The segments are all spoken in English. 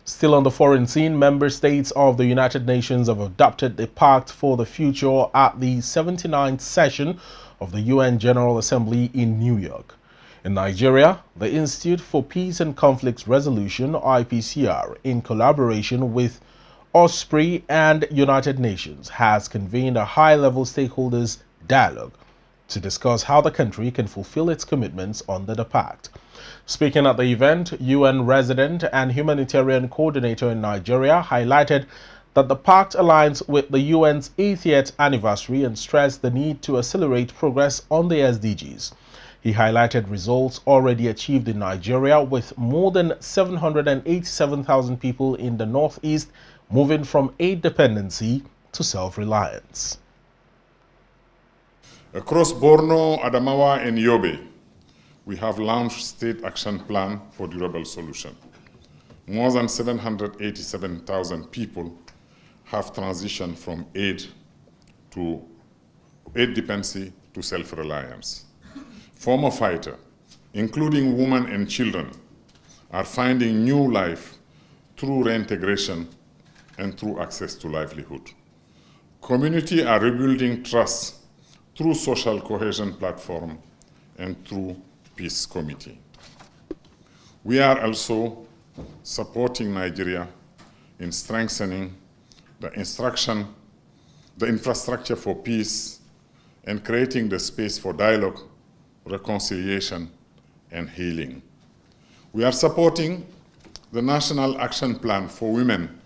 Still on the foreign scene, member states of the United Nations have adopted the Pact for the Future at the 79th session of the UN General Assembly in New York. In Nigeria, the Institute for Peace and Conflict Resolution, IPCR, in collaboration with OSPRE and United Nations, has convened a high-level stakeholders dialogue to discuss how the country can fulfill its commitments under the Pact. Speaking at the event, UN resident and humanitarian coordinator in Nigeria highlighted that the Pact aligns with the UN's 80th anniversary and stressed the need to accelerate progress on the SDGs. He highlighted results already achieved in Nigeria, with more than 787,000 people in the Northeast moving from aid dependency to self-reliance. Across Borno, Adamawa, and Yobe, we have launched State Action Plan for Durable Solution. More than 787,000 people have transitioned from aid dependency to self-reliance. Former fighters, including women and children, are finding new life through reintegration and through access to livelihood. Communities are rebuilding trust through social cohesion platform and through peace committee. We are also supporting Nigeria in strengthening the infrastructure for peace and creating the space for dialogue, reconciliation, and healing. We are supporting the National Action Plan for Women,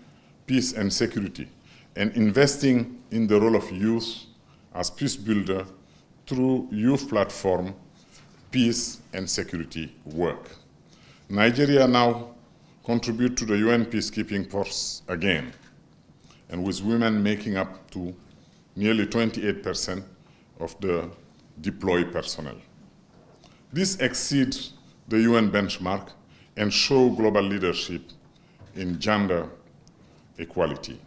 Peace and Security, and investing in the role of youth as peace builder through youth platform, peace and security work. Nigeria now contributes to the UN peacekeeping force again, and with women making up to nearly 28% of the deployed personnel. This exceeds the UN benchmark and shows global leadership in gender equality.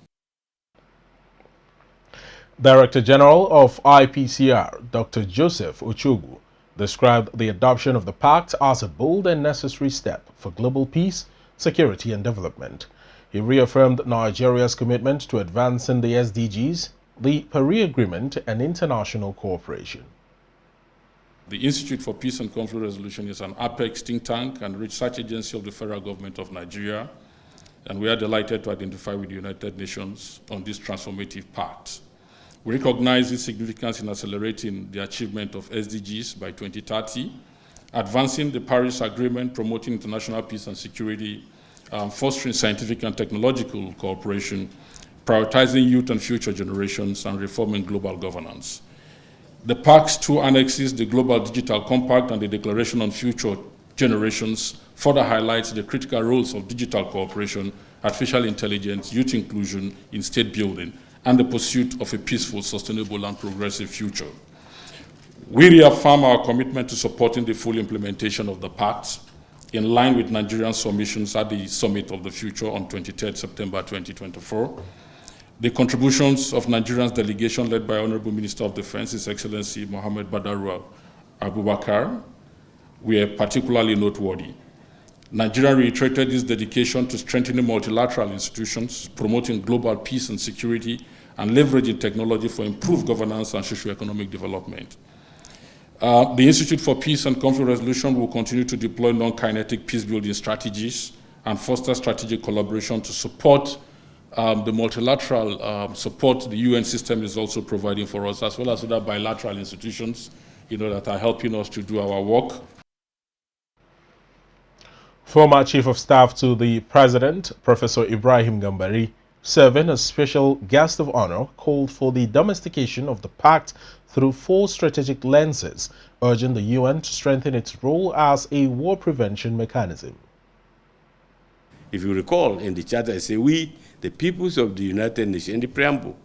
Director General of IPCR, Dr. Joseph Ochogu, described the adoption of the Pact as a bold and necessary step for global peace, security, and development. He reaffirmed Nigeria's commitment to advancing the SDGs, the Paris Agreement, and international cooperation. The Institute for Peace and Conflict Resolution is an apex think tank and research agency of the federal government of Nigeria, and we are delighted to identify with the United Nations on this transformative pact. We recognize its significance in accelerating the achievement of SDGs by 2030, advancing the Paris Agreement, promoting international peace and security, fostering scientific and technological cooperation, prioritizing youth and future generations, and reforming global governance. The Pact's two annexes, the Global Digital Compact and the Declaration on Future Generations, further highlights the critical roles of digital cooperation, artificial intelligence, youth inclusion in state building, and the pursuit of a peaceful, sustainable, and progressive future. We reaffirm our commitment to supporting the full implementation of the Pact, in line with Nigerian submissions at the Summit of the Future on 23rd September 2024. The contributions of Nigeria's delegation, led by Honorable Minister of Defense, His Excellency Mohammed Badaru Abubakar, were particularly noteworthy. Nigeria reiterated its dedication to strengthening multilateral institutions, promoting global peace and security, and leveraging technology for improved governance and socio-economic development. The Institute for Peace and Conflict Resolution will continue to deploy non-kinetic peace-building strategies and foster strategic collaboration to support the multilateral support the UN system is also providing for us, as well as other bilateral institutions, that are helping us to do our work. Former Chief of Staff to the President, Professor Ibrahim Gambari, serving as special guest of honor, called for the domestication of the Pact through 4 strategic lenses, urging the UN to strengthen its role as a war prevention mechanism. If you recall, in the charter, I say, we, the peoples of the United Nations, in the preamble,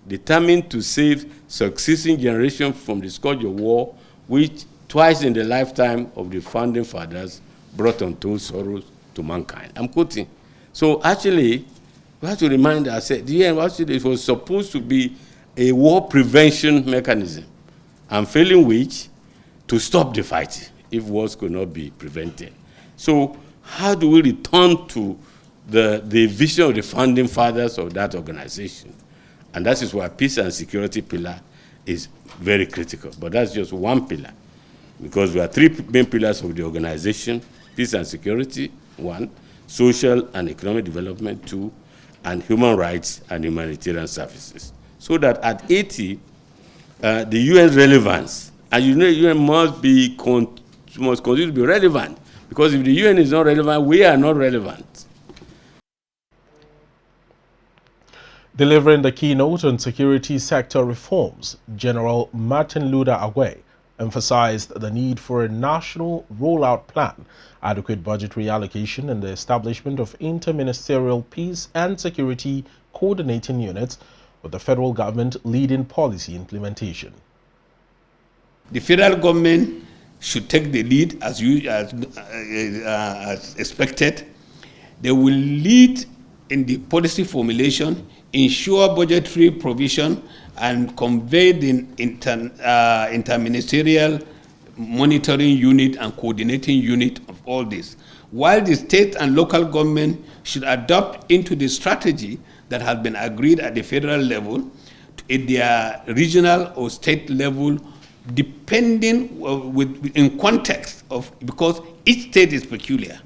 determined to save succeeding generations from the scourge of war, which twice in the lifetime of the founding fathers brought untold sorrows to mankind. I'm quoting. So actually, we have to remind ourselves, the UN it was supposed to be a war prevention mechanism, and failing which, to stop the fight if wars could not be prevented. So how do we return to the vision of the founding fathers of that organization. And that is why peace and security pillar is very critical. But that's just one pillar, because we have three main pillars of the organization: peace and security, one; social and economic development, two; and human rights and humanitarian services. So that at 80, the UN relevance, and you know, UN must continue to be relevant, because if the UN is not relevant, we are not relevant. Delivering the keynote on security sector reforms, General Martin Luther Agwe emphasized the need for a national rollout plan, adequate budgetary allocation, and the establishment of interministerial peace and security coordinating units, with the federal government leading policy implementation. The federal government should take the lead as expected. They will lead in the policy formulation, ensure budgetary provision, and convey the interministerial monitoring unit and coordinating unit of all this, while the state and local government should adopt into the strategy that has been agreed at the federal level, at their regional or state level, depending in context of, because each state is peculiar.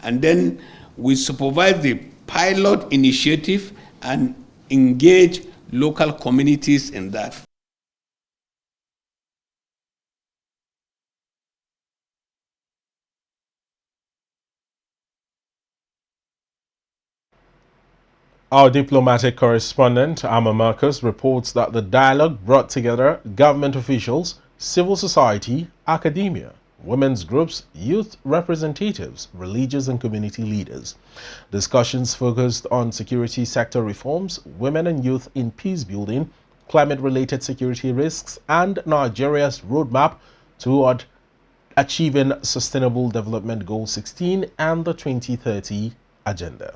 And then we supervise the pilot initiative and engage local communities in that. Our diplomatic correspondent, Amma Marcus, reports that the dialogue brought together government officials, civil society, academia, women's groups, youth representatives, religious and community leaders. Discussions focused on security sector reforms, women and youth in peace building, climate-related security risks, and Nigeria's roadmap toward achieving Sustainable Development Goal 16 and the 2030 Agenda.